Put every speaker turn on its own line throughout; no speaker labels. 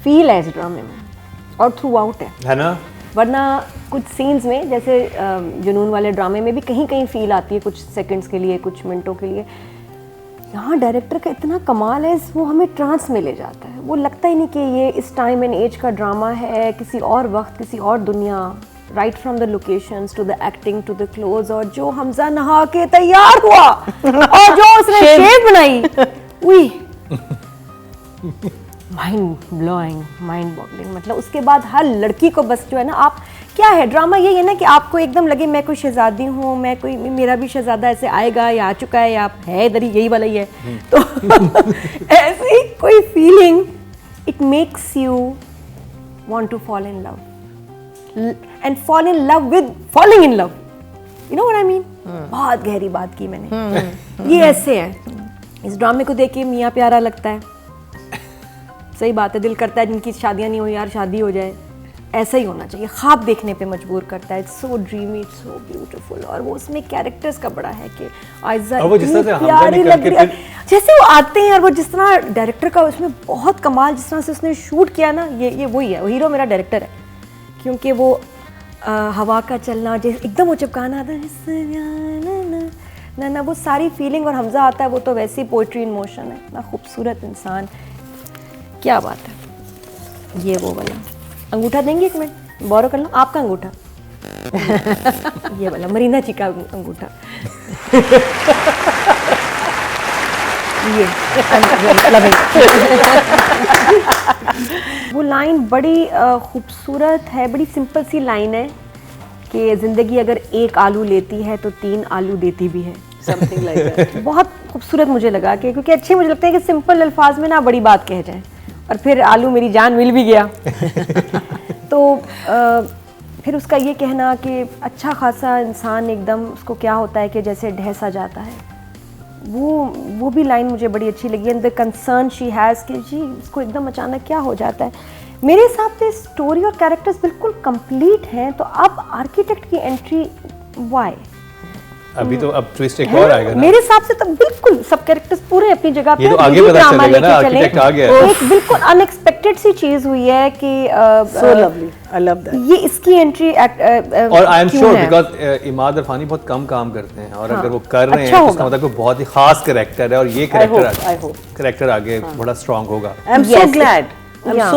Feel है इस ड्रामे में और थ्रू आउट है
ना।
वरना कुछ सीन्स में जैसे जुनून वाले ड्रामे में भी कहीं कहीं फील आती है कुछ सेकंड्स के लिए, कुछ मिनटों के लिए। यहाँ डायरेक्टर का इतना कमाल है, वो हमें ट्रांस में ले जाता है। वो लगता ही नहीं कि ये इस टाइम एंड एज का ड्रामा है, किसी और वक्त, किसी और दुनिया। Right from the locations to the acting to the close, और जो हमजा नहा के तैयार हुआ और जो उसने शेप बनाई, उई माइंड ब्लोइंग, माइंड बॉगलिंग। मतलब उसके बाद हर लड़की को बस जो है ना, आप क्या है ड्रामा यही है ना कि आपको एकदम लगे मैं कोई शहजादी हूँ, मैं कोई, मेरा भी शहजादा ऐसे आएगा या आ चुका है या है इधर ही, यही वाला ही है। तो ऐसी कोई feeling, it makes you want to fall in love and fall in love with falling in love, you know what I mean. बहुत गहरी बात की मैंने। ये ऐसे है, इस ड्रामे को देख के मियाँ प्यारा लगता है, सही बात है, दिल करता है जिनकी शादियां नहीं हुई यार शादी हो जाए, ऐसा ही होना चाहिए। ख्वाब देखने पे मजबूर करता है। It's so dreamy, it's so beautiful. और वो उसमें कैरेक्टर्स का बड़ा है कि आयजा इतनी प्यारी लग रही है, जैसे वो आते हैं और वो जिस तरह डायरेक्टर का उसमें बहुत कमाल, जिस तरह से उसने शूट किया ना, ये वही है, वो हीरो मेरा डायरेक्टर है। क्योंकि वो हवा का चलना, जैसे एकदम वो चिपकाना आता है ना, वो सारी फीलिंग, और हमजा आता है, वो तो वैसे ही पोइट्री इन मोशन है ना, खूबसूरत इंसान, क्या बात है। ये वो वाला अंगूठा देंगे, एक मिनट बोरो कर लो आपका अंगूठा। ये वाला मरीना जी का अंगूठा। ये वो लाइन बड़ी खूबसूरत है, बड़ी सिंपल सी लाइन है कि ज़िंदगी अगर एक आलू लेती है तो 3 आलू देती भी है, समथिंग लाइक दैट। बहुत खूबसूरत मुझे लगा कि, क्योंकि अच्छे मुझे लगता है कि सिंपल अल्फाज में ना बड़ी बात कह जाए, और फिर आलू मेरी जान मिल भी गया। तो फिर उसका ये कहना कि अच्छा खासा इंसान एकदम उसको क्या होता है कि जैसे ढह जाता है, वो भी लाइन मुझे बड़ी अच्छी लगी। And the concern she has कि जी उसको एकदम अचानक क्या हो जाता है। मेरे हिसाब से स्टोरी और कैरेक्टर्स बिल्कुल कंप्लीट हैं, तो अब आर्किटेक्ट की एंट्री वाई?
अभी तो अब ट्विस्ट एक और आएगा ना।
मेरे हिसाब से तो बिल्कुल सब कैरेक्टर्स पूरे अपनी जगह पे,
ये तो आगे पता चलेगा ना, आर्किटेक्ट आ गया है।
एक बिल्कुल अनएक्सपेक्टेड सी चीज हुई है कि
so lovely, I love that.
ये इसकी एंट्री
और I am sure because Imad Arfani बहुत कम काम करते हैं, और अगर वो कर रहे हैं तो उसका मतलब बहुत ही खास कैरेक्टर है, और ये कैरेक्टर आगे बड़ा स्ट्रांग होगा।
I am so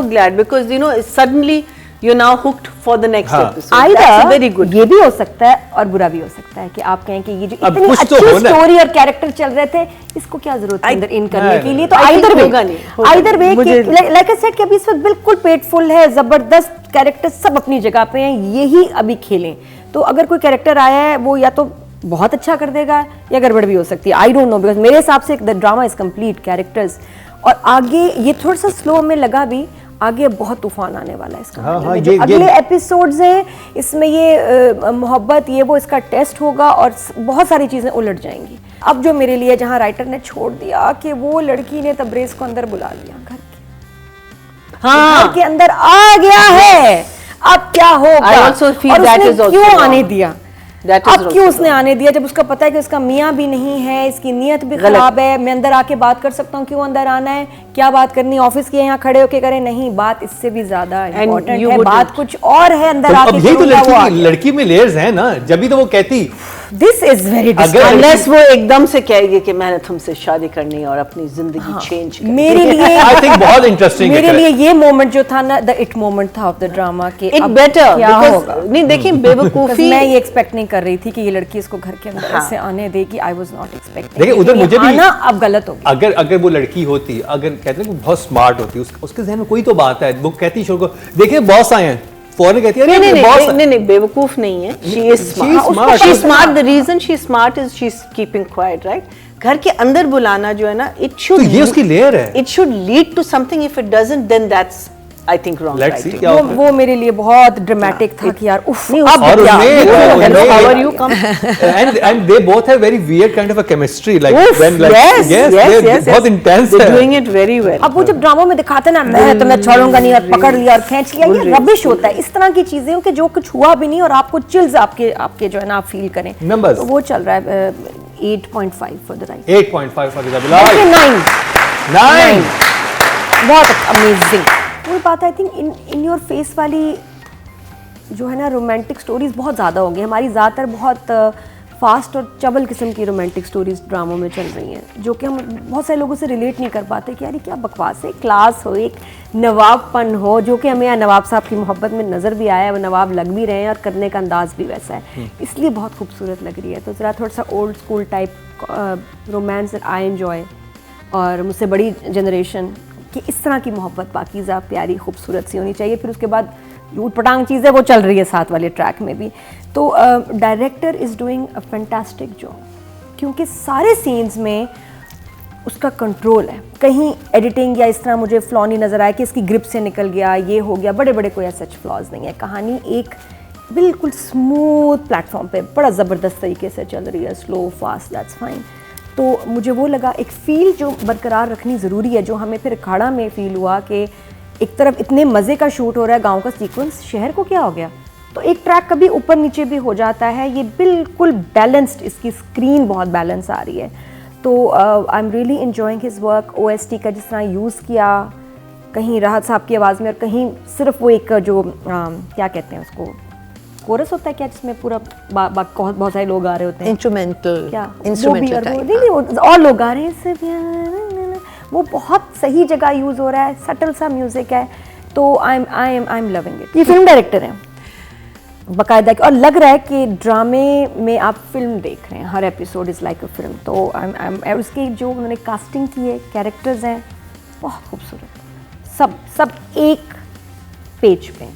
glad because you know suddenly you're now hooked for the next episode. That's very good.
ये भी हो सकता है और बुरा भी हो सकता है कि आप कहें कि ये जो इतनी अच्छी स्टोरी और कैरेक्टर चल रहे थे, इसको क्या जरूरत है अंदर इन करने के लिए। तो either way like I said कि अभी इस वक्त बिल्कुल पेट फुल है, जबरदस्त कैरेक्टर सब अपनी जगह पे हैं, यही अभी खेलें। तो अगर कोई कैरेक्टर आया है वो या तो बहुत अच्छा कर देगा या गड़बड़ भी हो सकती है, आई डोंट नो। बिकॉज मेरे हिसाब से the drama is complete, characters, और आगे ये थोड़ा सा स्लो में लगा भी, आगे बहुत तूफान आने वाला है इसका। जो अगले एपिसोड्स हैं इसमें ये मोहब्बत, ये वो इसका टेस्ट होगा और बहुत सारी चीजें उलट जाएंगी। अब जो मेरे लिए जहां राइटर ने छोड़ दिया कि वो लड़की ने तब्रेज को अंदर बुला लिया, घर के अंदर आ गया है, अब क्या होगा, और उसने क्यों आने दिया, अब क्यों उसने आने दिया, जब उसका पता है कि उसका मियाँ भी नहीं है, इसकी नीयत भी खराब है, मैं अंदर आके बात कर सकता हूँ, क्यों अंदर आना है, क्या बात करनी, ऑफिस के यहाँ खड़े होके करें, नहीं, बात इससे भी ज्यादा इम्पोर्टेंट है, बात कुछ और है, अंदर आके।
अब यही तो लड़की में लेयर्स हैं ना, जब भी तो वो कहती
दिस इज वेरी अनलेस वो एकदम से कहेगी कि मैंने तुमसे शादी करनी है और अपनी जिंदगी चेंज करनी।
मेरे लिए
आई थिंक बहुत इंटरेस्टिंग,
मेरे लिए ये मोमेंट जो था ना, द इट मोमेंट था ऑफ द ड्रामा के,
इट बेटर बिकॉज़ नहीं देखिए बेवकूफी,
मैं ये एक्सपेक्ट नहीं कर रही थी कि ये लड़की इसको घर के अंदर ऐसे आने देगी। I was not expecting.
देखिए उधर मुझे भी
ना अब गलत हो गया।
अगर वो लड़की होती, अगर कहते हैं बहुत स्मार्ट होती, उसके जहन में कोई तो बात है, वो कहती शोर को देखिए बॉस आए हैं, फौरन कहती है
नहीं बेवकूफ नहीं है, she is smart. The reason she smart is she is keeping quiet, right. घर के अंदर बुलाना जो है ना, इट शुड,
तो ये उसकी लेयर है,
it should lead to something, if it doesn't then that's I think wrong writing.
वो मेरे लिए बहुत ड्रामेटिक था कि यार उफ,
अब क्या
how are you come
and they both have very weird kind of a chemistry, like when
yes,
बहुत इंटेंस है,
डूइंग इट वेरी वेल।
अब वो जब ड्रामा में दिखाते ना, मैं तुम्हें छोड़ूंगा नहीं और पकड़ लिया और खींच लिया, ये रबिश होता है। इस तरह की चीजें कि जो कुछ हुआ भी नहीं और आपको चिल्स आपके जो है ना आप फील करें।
नंबर्स
तो वो चल रहा है 8.5 for the right,
8.5 for the Bilal,
9 बहुत अमेजिंग। वो बात I think in your face वाली जो है ना रोमांटिक स्टोरीज बहुत ज़्यादा होंगी, हमारी ज़्यादातर बहुत फास्ट और चबल किस्म की रोमांटिक स्टोरीज ड्रामों में चल रही हैं, जो कि हम बहुत सारे लोगों से रिलेट नहीं कर पाते कि यार ये क्या बकवास है। क्लास हो, एक नवाबपन हो, जो कि हमें यहाँ नवाब साहब की मोहब्बत में नज़र भी आया है, वो नवाब लग भी रहे हैं और करने का अंदाज भी वैसा है, इसलिए बहुत खूबसूरत लग रही है। तो ज़रा थोड़ा सा old school type romance I enjoy, और मुझसे बड़ी जनरेशन कि इस तरह की मोहब्बत पाकीज़ा प्यारी खूबसूरत सी होनी चाहिए। फिर उसके बाद ऊट पटांग चीज़ है वो चल रही है साथ वाले ट्रैक में भी। तो director is doing a fantastic job, क्योंकि सारे सीन्स में उसका कंट्रोल है। कहीं एडिटिंग या इस तरह मुझे फ्लॉ नहीं नज़र आया कि इसकी ग्रिप से निकल गया, ये हो गया, बड़े बड़े कोई सच फ्लॉज नहीं है। कहानी एक बिल्कुल स्मूथ प्लेटफॉर्म पे बड़ा ज़बरदस्त तरीके से चल रही है, स्लो फास्ट दैट्स फाइन। तो मुझे वो लगा एक फ़ील जो बरकरार रखनी ज़रूरी है, जो हमें फिर अखाड़ा में फ़ील हुआ कि एक तरफ इतने मज़े का शूट हो रहा है, गांव का सीक्वेंस, शहर को क्या हो गया, तो एक ट्रैक कभी ऊपर नीचे भी हो जाता है। ये बिल्कुल बैलेंस्ड, इसकी स्क्रीन बहुत बैलेंस आ रही है। तो I am really enjoying his work. OST का जिस तरह यूज़ किया, कहीं राहत साहब की आवाज़ में और कहीं सिर्फ वो एक जो क्या कहते हैं उसको, कोरस होता है क्या, जिसमें पूरा बहुत सारे लोग आ रहे होते हैं,
इंस्ट्रूमेंटल,
क्या
इंस्ट्रूमेंटल
और लोग आ रहे हैं, वो बहुत सही जगह यूज़ हो रहा है, सटल सा म्यूज़िक है। तो आई एम लविंग इट। ये फिल्म डायरेक्टर हैं बाकायदा, और लग रहा है कि ड्रामे में आप फिल्म देख रहे हैं, हर episode is like a film. तो आई उसकी जो उन्होंने कास्टिंग की है, कैरेक्टर्स हैं बहुत खूबसूरत, सब एक पेज पे।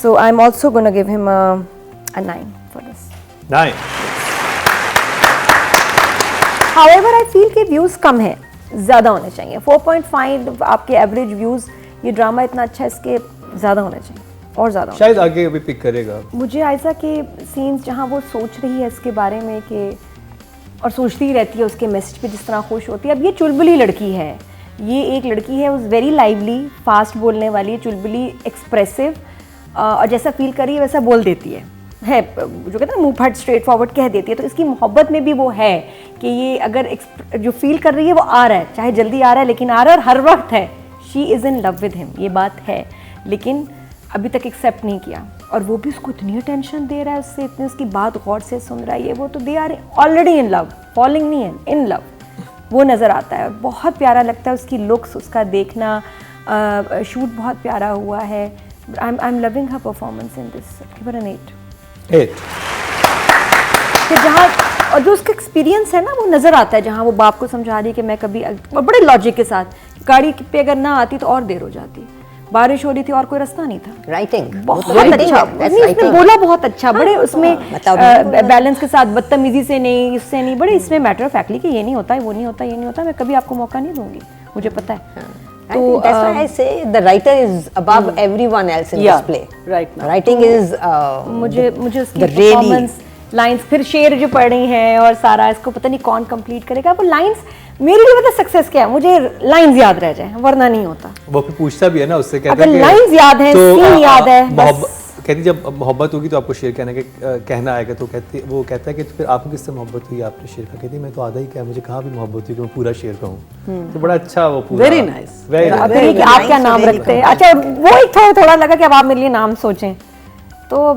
So I am also gonna give him a 9 for this.
9.
However, I feel कि व्यूज़ कम है, ज़्यादा होने चाहिए। 4.5 आपके एवरेज व्यूज़, ये ड्रामा इतना अच्छा है, इसके ज़्यादा होने चाहिए और ज़्यादा।
शायद आगे भी पिक करेगा।
मुझे ऐसा कि सीन्स जहाँ वो सोच रही है इसके बारे में कि, और सोचती ही रहती है, उसके मैसेज पे जिस तरह खुश होती है। अब ये चुलबुली लड़की है, ये एक लड़की है उस वेरी लाइवली, फास्ट बोलने वाली, चुलबुली, एक्सप्रेसिव, और जैसा फील कर रही है वैसा बोल देती है जो कहते हैं मुंह फट स्ट्रेट फॉरवर्ड कह देती है। तो इसकी मोहब्बत में भी वो है कि ये अगर जो फील कर रही है वो आ रहा है, चाहे जल्दी आ रहा है लेकिन आ रहा है, और हर वक्त है। She is in love with him, ये बात है, लेकिन अभी तक एक्सेप्ट नहीं किया। और वो भी उसको इतनी अटेंशन दे रहा है, उससे इतनी उसकी बात गौर से सुन रहा है, ये वो तो they are already in love, falling नहीं है, इन लव, वो नज़र आता है। बहुत प्यारा लगता है उसकी लुक्स, उसका देखना, शूट बहुत प्यारा हुआ है। I am loving her performance in this. Give her an 8। कि जहाँ और जो उसका एक्सपीरियंस है ना वो नज़र आता है, जहाँ वो बाप को समझा रही है कि मैं कभी, और बड़े लॉजिक के साथ, गाड़ी पे अगर ना आती तो और देर हो जाती, बारिश हो रही थी और कोई रास्ता नहीं था।
राइटिंग
बहुत अच्छा, उसने बोला बहुत अच्छा, बड़े उसमें बैलेंस के साथ, बदतमीजी से नहीं, इससे नहीं, बड़े इसमें मैटर ऑफ फैक्टली कि ये नहीं होता है, वो नहीं होता, ये नहीं होता, मैं कभी आपको मौका नहीं दूंगी, मुझे पता है।
तो that's why I say the writer is above everyone else in this play.
Right now.
Writing is
मुझे उसकी परफॉर्मेंस, लाइंस, फिर शेर जो पढ़ रही हैं और सारा, इसको पता नहीं कौन कंप्लीट करेगा। वो लाइंस मेरे लिए पता सक्सेस क्या है, मुझे लाइंस याद रह जाए, वरना नहीं होता।
वो फिर पूछता भी है ना उससे, कहता
है अगर लाइंस याद है, सीन याद है,
कहती जब मोहब्बत होगी तो आपको शेर कहना आएगा। तो वो कहता है कि तो फिर आपको किससे मोहब्बत हुई आपने शेर का? कहती मैं तो आधा ही क्या, मुझे कहाँ भी मोहब्बत हुई कि मैं पूरा शेर कहूँ। तो बड़ा अच्छा वो पूरा,
वेरी नाइस,
वेरी आप क्या नाम रखते हैं? अच्छा वो ही थोड़ा लगा कि अब आप मेरे लिए नाम सोचें, तो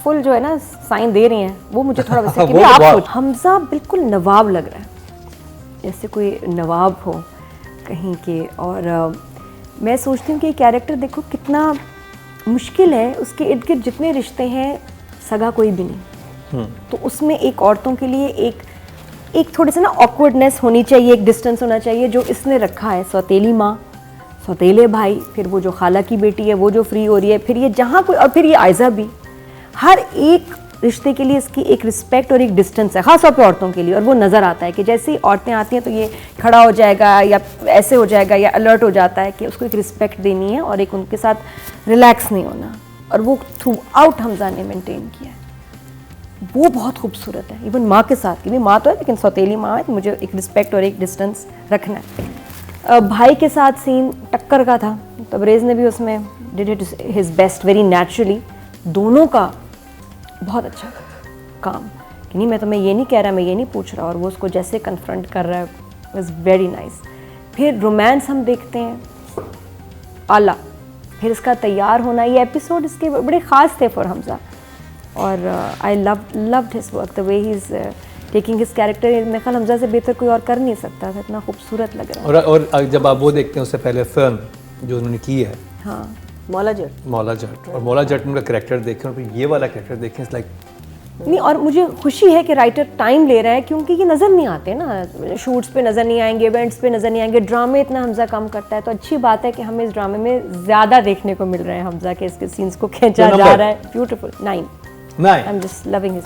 फुल जो है ना साइन दे रही हैं वो मुझे थोड़ा वैसे कि आप सोच। हमजा बिल्कुल नवाब लग रहा है, जैसे कोई नवाब हो कहीं के। और मैं सोचती हूँ कि कैरेक्टर देखो कितना मुश्किल है, उसके इर्द गिर्द जितने रिश्ते हैं, सगा कोई भी नहीं, तो उसमें एक औरतों के लिए एक थोड़ी सी ना ऑकवर्डनेस होनी चाहिए, एक डिस्टेंस होना चाहिए, जो इसने रखा है। सौतेली माँ, सौतेले भाई, फिर वो जो खाला की बेटी है वो जो फ्री हो रही है, फिर ये जहाँ कोई, और फिर ये आयज़ा भी, हर एक रिश्ते के लिए इसकी एक रिस्पेक्ट और एक डिस्टेंस है, ख़ास तौर पे औरतों के लिए। और वो नज़र आता है कि जैसे ही औरतें आती हैं तो ये खड़ा हो जाएगा या ऐसे हो जाएगा या अलर्ट हो जाता है कि उसको एक रिस्पेक्ट देनी है और एक उनके साथ रिलैक्स नहीं होना। और वो थ्रू आउट हमजा ने मेंटेन किया है, वो बहुत खूबसूरत है। इवन माँ के साथ, कि माँ तो है लेकिन सौतेली माँ है, तो मुझे एक रिस्पेक्ट और एक डिस्टेंस रखना है। भाई के साथ सीन टक्कर का था, तबरेज़ ने भी उसमें did it his best, very naturally. दोनों का बहुत अच्छा काम कि नहीं, मैं तुम्हें ये नहीं कह रहा, मैं ये नहीं पूछ रहा, और वो उसको जैसे कन्फ्रंट कर रहा है, वाज वेरी नाइस। फिर रोमांस हम देखते हैं, आला, फिर इसका तैयार होना, ये एपिसोड इसके बड़े ख़ास थे फॉर हमजा। और I loved his work, the way he is taking his character. मेरे ख्याल हमजा से बेहतर कोई और कर नहीं सकता था, इतना खूबसूरत लग रहा है।
और जब आप वो देखते हैं उससे पहले फिल्म जो उन्होंने की है
हाँ, मौला जट,
और मौला जट में उनका कैरेक्टर देखें और फिर ये वाला कैरेक्टर देखें, इट्स लाइक
नहीं, और मुझे खुशी है कि राइटर टाइम ले रहा है, क्योंकि ये नज़र नहीं आते ना, शूट्स पे नज़र नहीं आएंगे, इवेंट्स पे नज़र नहीं आएंगे, ड्रामे इतना हमजा कम करता है, तो अच्छी बात है कि हमें इस ड्रामे में ज़्यादा देखने को मिल रहे हैं हमजा के, इसके सीन्स को खींचा जा रहा है। Beautiful, 9 I am just loving his